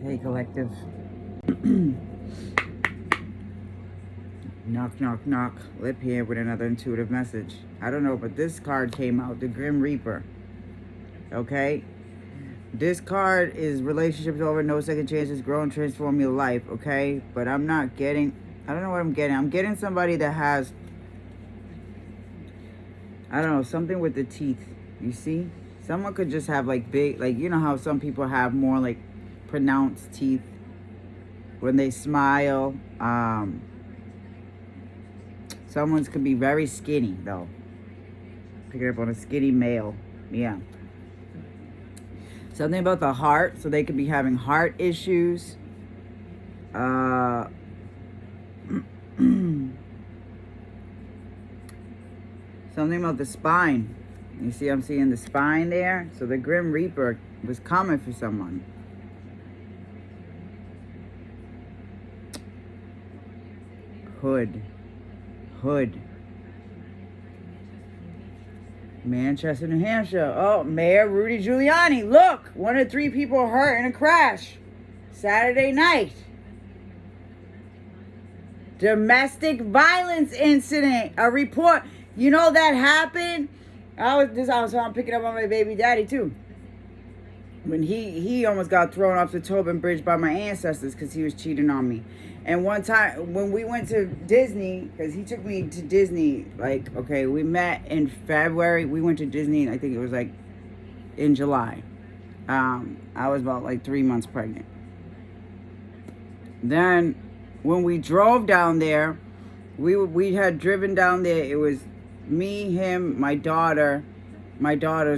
Hey, collective. Knock, knock, knock. Lip here with another intuitive message. I don't know, but this card came out, the Grim Reaper. Okay? This card is relationships over, no second chances, grow and transform your life. Okay? But I'm not getting, I don't know what I'm getting. I'm getting somebody that has, I don't know, something with the teeth. You see? Someone could just have like big, like, you know how some people have more like pronounced teeth when they smile. Someone's could be very skinny though. Pick it up on a skinny male. Yeah. Something about the heart, so they could be having heart issues. Something about the spine. You see, I'm seeing the spine there. So the Grim Reaper was coming for someone. Hood. Manchester, New Hampshire. Oh, Mayor Rudy Giuliani. Look, 1 of 3 people hurt in a crash Saturday night. Domestic violence incident. A report. You know that happened? I was picking up on my baby daddy too. When he almost got thrown off the Tobin Bridge by my ancestors because he was cheating on me. And one time when we went to Disney, because he took me to Disney, like, okay, we met in February. We went to Disney, I think it was like in July. I was about like 3 months pregnant. Then when we drove down there, we had driven down there. It was me, him, my daughter's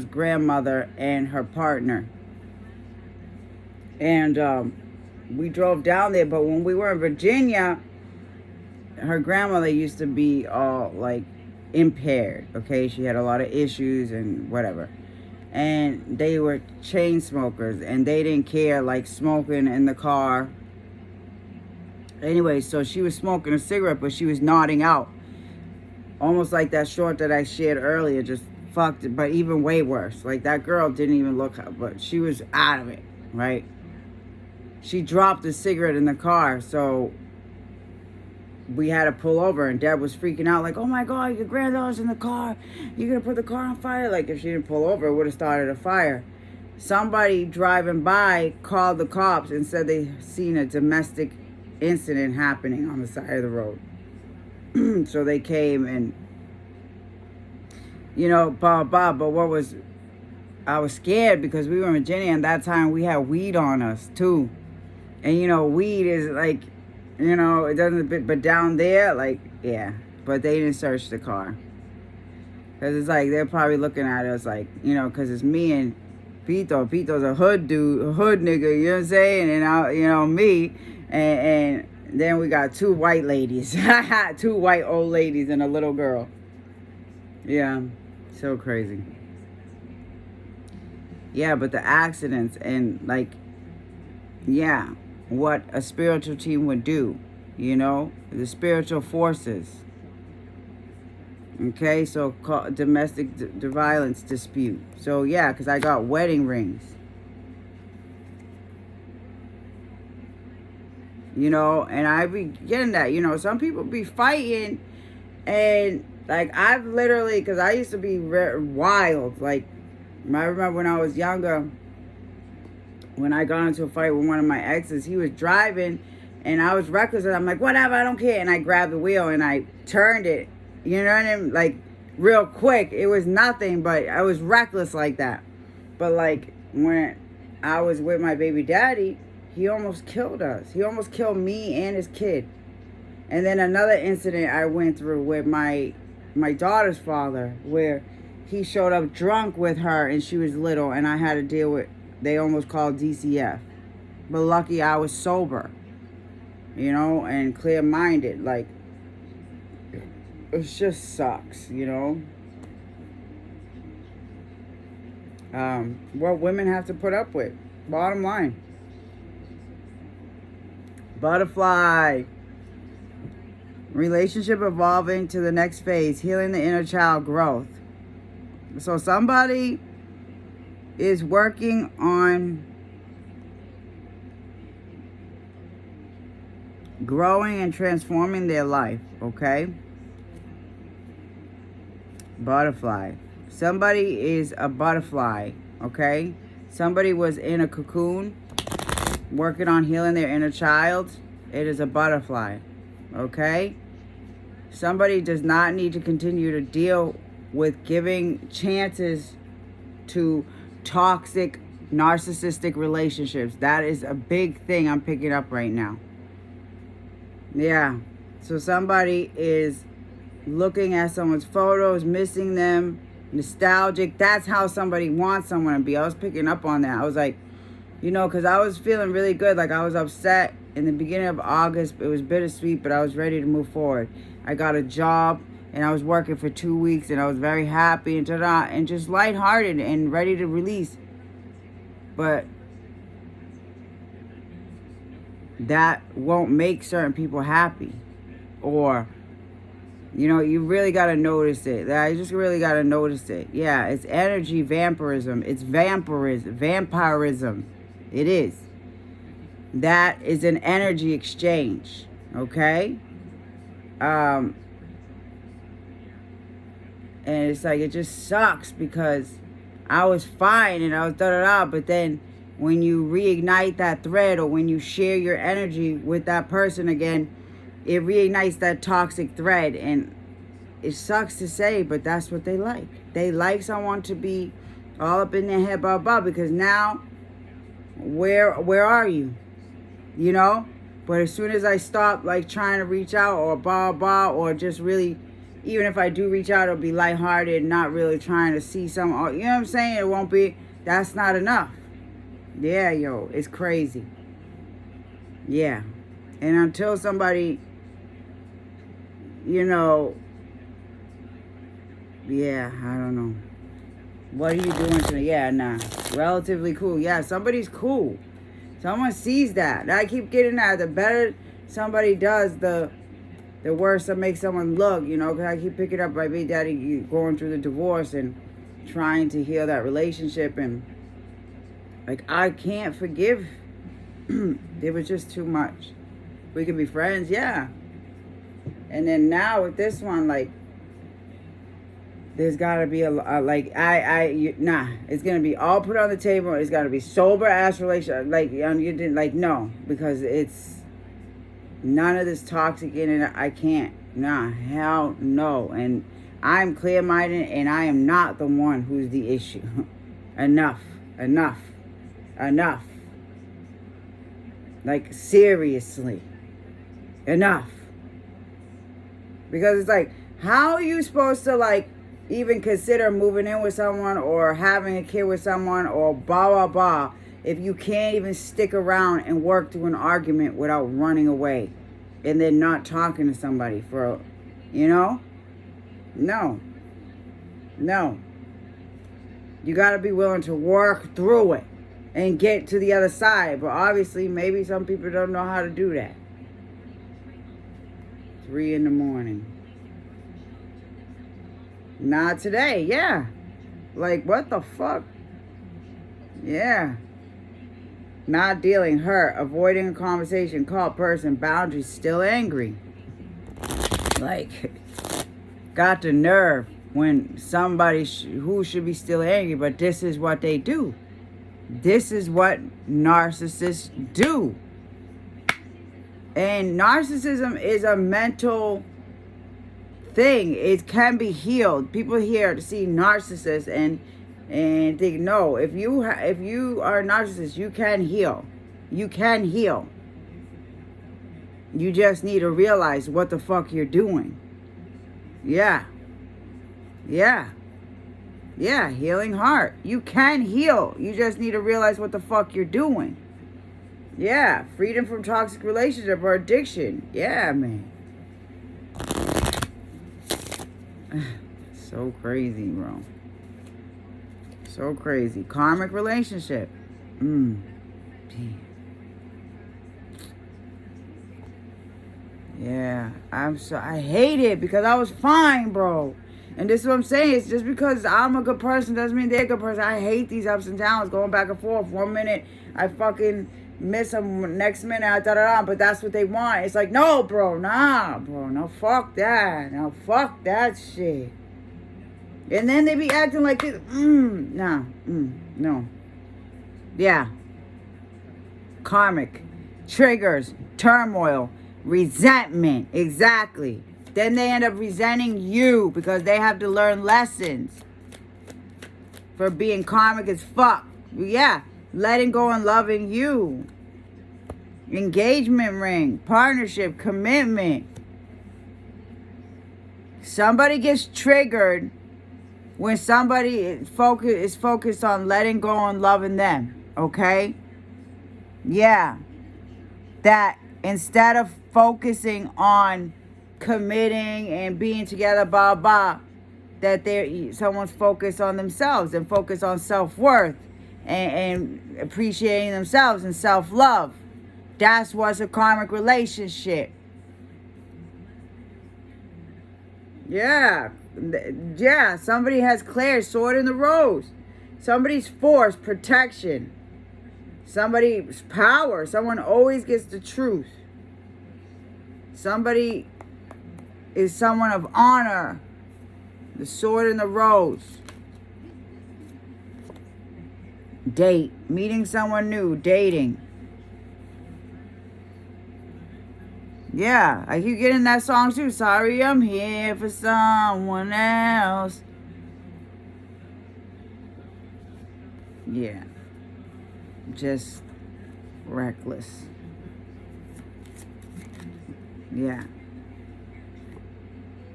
grandmother, and her partner. And we drove down there, but when we were in Virginia, her grandmother used to be all like impaired, okay? She had a lot of issues and whatever. And they were chain smokers, and they didn't care, like, smoking in the car. Anyway, so she was smoking a cigarette, but she was nodding out. Almost like that short that I shared earlier, just fucked it, but even way worse. Like, that girl didn't even look, but she was out of it, right? She dropped the cigarette in the car, so we had to pull over, and Deb was freaking out, like, oh my God, your granddaughter's in the car. You're going to put the car on fire? Like, if she didn't pull over, it would have started a fire. Somebody driving by called the cops and said they seen a domestic incident happening on the side of the road. So they came and, you know, but I was scared because we were in Virginia, and that time we had weed on us too. And, you know, weed is like, you know, it doesn't, but down there, like, yeah. But they didn't search the car. Because it's like, they're probably looking at us like, you know, because it's me and Pito. Pito's a hood dude, a hood nigga, you know what I'm saying? And, you know, me. And then we got 2 white ladies. 2 white old ladies and a little girl. Yeah, so crazy. Yeah, but the accidents and, like, yeah, what a spiritual team would do, you know, the spiritual forces. Okay, so domestic violence dispute. So yeah, because I got wedding rings. You know, and I be getting that, you know, some people be fighting, and like I've literally, because I used to be wild, like I remember when I was younger, when I got into a fight with one of my exes, he was driving and I was reckless, and I'm like, whatever, I don't care. And I grabbed the wheel and I turned it, you know what I mean? Like real quick. It was nothing, but I was reckless like that. But like when I was with my baby daddy, he almost killed us. He almost killed me and his kid. And then another incident I went through with my daughter's father, where he showed up drunk with her and she was little, and I had to deal with, they almost called DCF. But lucky I was sober, you know, and clear-minded. Like, it just sucks, you know. What women have to put up with. Bottom line. Butterfly. Relationship evolving to the next phase. Healing the inner child growth. So somebody is working on growing and transforming their life, okay? Butterfly. Somebody is a butterfly, okay? Somebody was in a cocoon working on healing their inner child. It is a butterfly, okay? Somebody does not need to continue to deal with giving chances to toxic, narcissistic relationships. That is a big thing I'm picking up right now. Yeah. So somebody is looking at someone's photos, missing them, nostalgic. That's how somebody wants someone to be. I was picking up on that. I was like, you know, because I was feeling really good. Like, I was upset in the beginning of August. It was bittersweet, but I was ready to move forward. I got a job, and I was working for 2 weeks, and I was very happy and ta-da, and just lighthearted and ready to release. But that won't make certain people happy. Or, you know, you really got to notice it. I just really got to notice it. Yeah, it's energy vampirism. It's vampirism. It is. That is an energy exchange. Okay? And it's like, it just sucks because I was fine and I was da-da-da, but then when you reignite that thread or when you share your energy with that person again, it reignites that toxic thread. And it sucks to say, but that's what they like. They like someone to be all up in their head, blah, blah, because now, where are you? You know? But as soon as I stop, like, trying to reach out or blah, blah, or just really, even if I do reach out, it'll be lighthearted, not really trying to see someone, you know what I'm saying? It won't be, that's not enough. Yeah, yo, it's crazy. Yeah. And until somebody, you know, yeah, I don't know. What are you doing to me? Yeah, nah. Relatively cool. Yeah, somebody's cool. Someone sees that. I keep getting that. The better somebody does, the worse it makes someone look, you know, because I keep picking up my big daddy going through the divorce and trying to heal that relationship. And, like, I can't forgive. It was just too much. We could be friends, yeah. And then now with this one, like, there's got to be nah. It's going to be all put on the table. It's got to be sober-ass relationship. Like, you didn't, like, no. Because it's none of this toxic in it. I can't. Nah, hell no. And I'm clear-minded, and I am not the one who's the issue. Enough. Like, seriously. Enough. Because it's like, how are you supposed to, like, even consider moving in with someone or having a kid with someone or blah, blah, blah, if you can't even stick around and work through an argument without running away and then not talking to somebody for, you know? No. You got to be willing to work through it and get to the other side. But obviously, maybe some people don't know how to do that. 3 a.m. Not today, yeah. Like, what the fuck? Yeah. Not dealing, hurt, avoiding a conversation, called person, boundaries, still angry. Like, got the nerve when somebody who should be still angry, but this is what they do. This is what narcissists do. And narcissism is a mental thing. It can be healed. People here to see narcissists and think, no, if you are a narcissist, you can heal. You can heal. You just need to realize what the fuck you're doing. Yeah, healing heart. You can heal. You just need to realize what the fuck you're doing. Yeah, freedom from toxic relationship or addiction. Yeah, man. So crazy, bro. So crazy. Karmic relationship. Damn. Yeah, I hate it because I was fine, bro. And this is what I'm saying. It's just because I'm a good person doesn't mean they're a good person. I hate these ups and downs going back and forth. 1 minute I fucking miss them next minute, but that's what they want. It's like, no, bro, nah, bro, no, fuck that. No, fuck that shit. And then they be acting like this. No. Yeah. Karmic. Triggers. Turmoil. Resentment. Exactly. Then they end up resenting you because they have to learn lessons for being karmic as fuck. Yeah. Letting go and loving you. Engagement ring. Partnership. Commitment. Somebody gets triggered when somebody is focused on letting go and loving them. Okay? Yeah. That instead of focusing on committing and being together, blah, blah, that someone's focused on themselves and focused on self-worth and appreciating themselves and self-love. That's what's a karmic relationship. Yeah. Yeah, somebody has cleared sword in the rose. Somebody's force, protection. Somebody's power. Someone always gets the truth. Somebody is someone of honor. The sword in the rose. Date. Meeting someone new. Dating. Yeah, I keep getting that song too. Sorry, I'm here for someone else. Yeah. Just reckless. Yeah.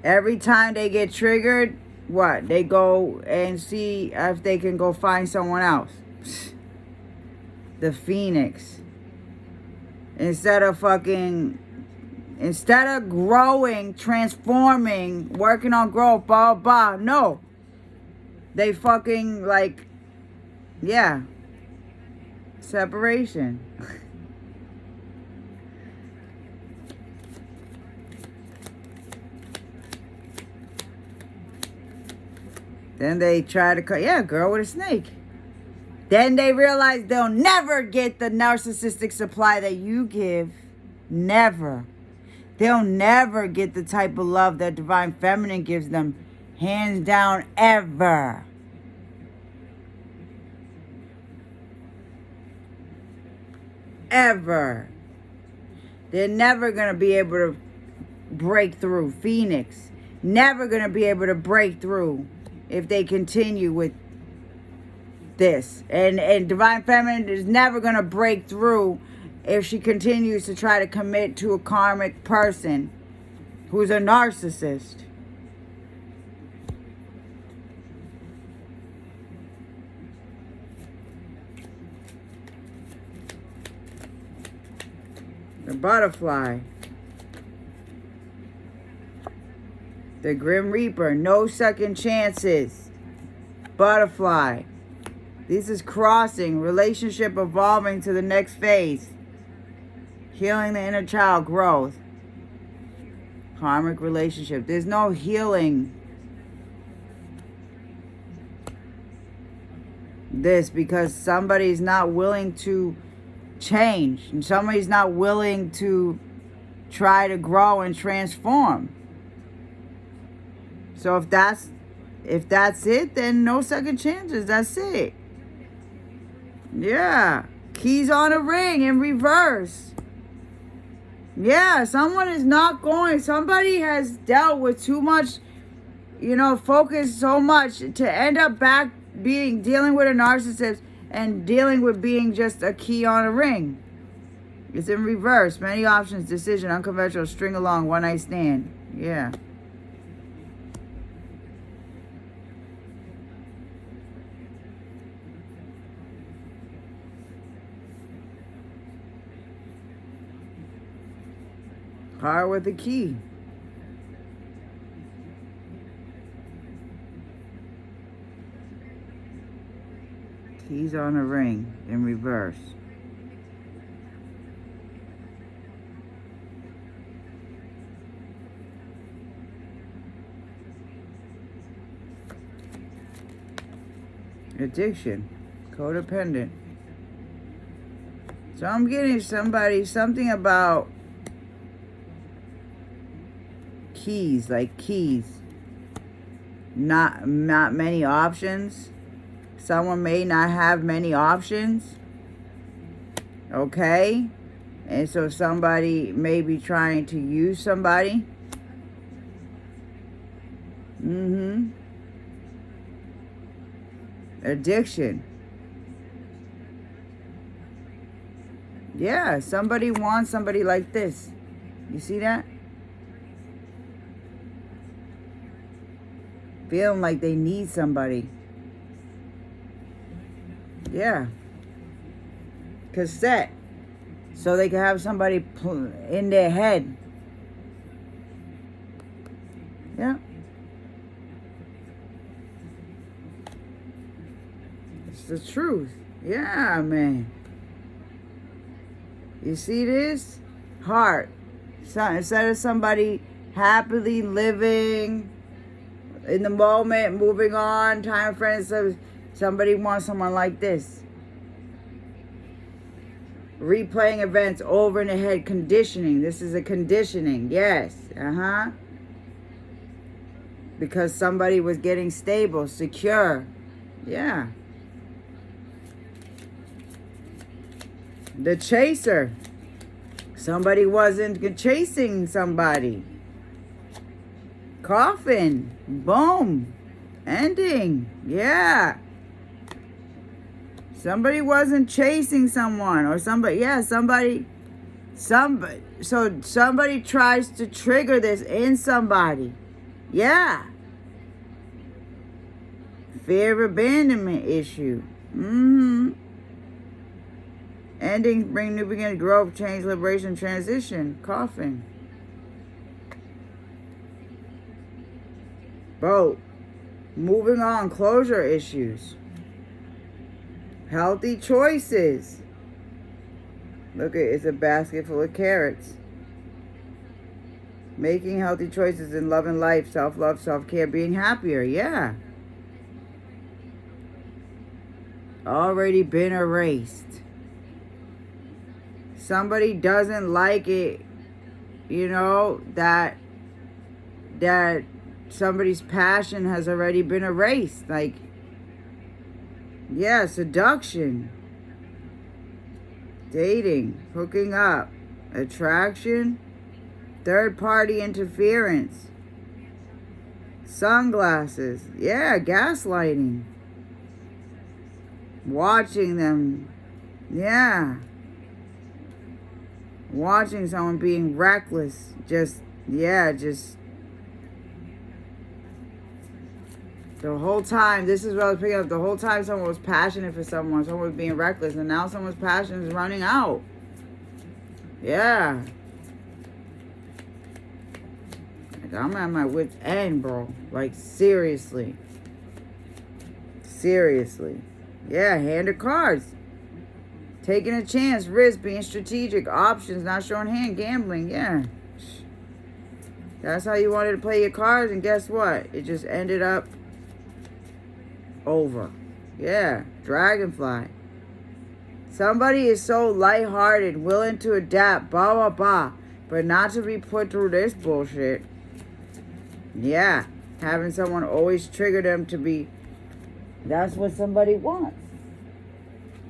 Every time they get triggered, what? They go and see if they can go find someone else. The Phoenix. Instead of growing, transforming, working on growth, blah, blah, no. They fucking, like, yeah. Separation. Then they try to cut, yeah, girl with a snake. Then they realize they'll never get the narcissistic supply that you give. Never. They'll never get the type of love that Divine Feminine gives them. Hands down, ever. Ever. They're never going to be able to break through. Phoenix. Never going to be able to break through if they continue with this. And Divine Feminine is never going to break through if she continues to try to commit to a karmic person who's a narcissist. The Butterfly. The Grim Reaper. No second chances. Butterfly. This is crossing. Relationship evolving to the next phase. Healing the inner child growth. Karmic relationship. There's no healing this because somebody's not willing to change. And somebody's not willing to try to grow and transform. So if that's it, then no second chances. That's it. Yeah. Keys on a ring in reverse. Yeah, someone is not going. Somebody has dealt with too much, focus so much to end up back dealing with a narcissist and dealing with being just a key on a ring. It's in reverse. Many options, decision, unconventional, string along, one night stand. Yeah. Heart with a key. Keys on a ring in reverse. Addiction. Codependent. So I'm getting something about keys, like keys. Not many options. Someone may not have many options. Okay? And so somebody may be trying to use somebody. Addiction. Yeah, somebody wants somebody like this. You see that? Feeling like they need somebody. Yeah. Cassette. So they can have somebody in their head. Yeah. It's the truth. Yeah, man. You see this? Heart. So instead of somebody happily living in the moment, moving on, time friends, somebody wants someone like this. Replaying events over in the head, conditioning. This is a conditioning. Yes. Because somebody was getting stable, secure. Yeah. The chaser. Somebody wasn't chasing somebody. Coffin. Boom. Ending. Yeah. Somebody wasn't chasing someone or somebody. Yeah, somebody. So somebody tries to trigger this in somebody. Yeah. Fear of abandonment issue. Ending, bring new beginning, growth, change, liberation, transition. Coffin. Boat. Moving on, closure issues. Healthy choices. Look, it's a basket full of carrots. Making healthy choices in love and life, self-love, self-care, being happier. Yeah. Already been erased. Somebody doesn't like it, that somebody's passion has already been erased. Like, yeah, seduction, dating, hooking up, attraction, third-party interference, sunglasses, yeah, gaslighting, watching them, yeah. Watching someone being reckless, the whole time. This is what I was picking up. The whole time someone was passionate for someone was being reckless, and now someone's passion is running out. Yeah. Like, I'm at my wit's end, bro. Like, seriously. Seriously. Yeah, hand of cards. Taking a chance, risk, being strategic, options, not showing hand, gambling, yeah. That's how you wanted to play your cards, and guess what? It just ended up over. Yeah, dragonfly. Somebody is so lighthearted, willing to adapt, blah, blah, blah, but not to be put through this bullshit. Yeah, having someone always trigger them to be, that's what somebody wants.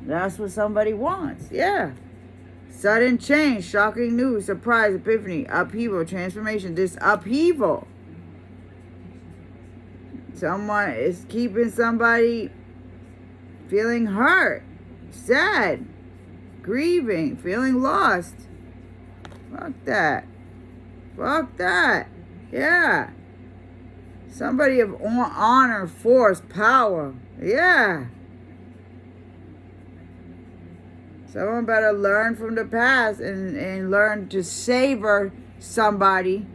That's what somebody wants. Yeah. Sudden change, shocking news, surprise, epiphany, upheaval, transformation. This upheaval. Someone is keeping somebody feeling hurt, sad, grieving, feeling lost. Fuck that. Fuck that. Yeah. Somebody of honor, force, power. Yeah. Someone better learn from the past and learn to savor somebody.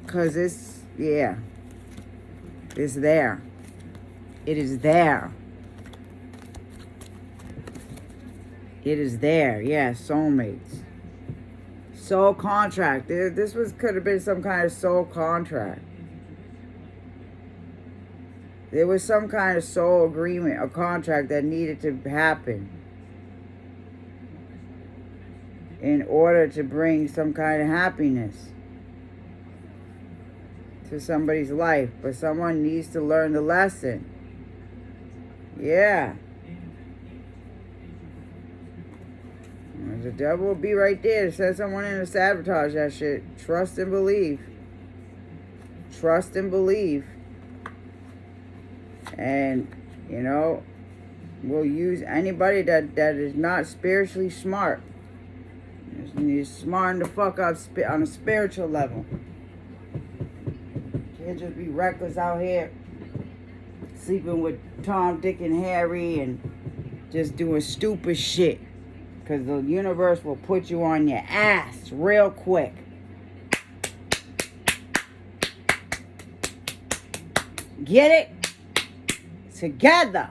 Because it's there. It is there. It is there. Yeah, soulmates. Soul contract. This could have been some kind of soul contract. There was some kind of soul agreement, a contract that needed to happen in order to bring some kind of happiness to somebody's life. But someone needs to learn the lesson. Yeah. The devil will be right there to send someone in to sabotage that shit. Trust and believe. Trust and believe. And, you know, we'll use anybody that is not spiritually smart. You're smarting the fuck up on a spiritual level. Can't just be reckless out here sleeping with Tom, Dick, and Harry and just doing stupid shit. Because the universe will put you on your ass real quick. Get it? Together.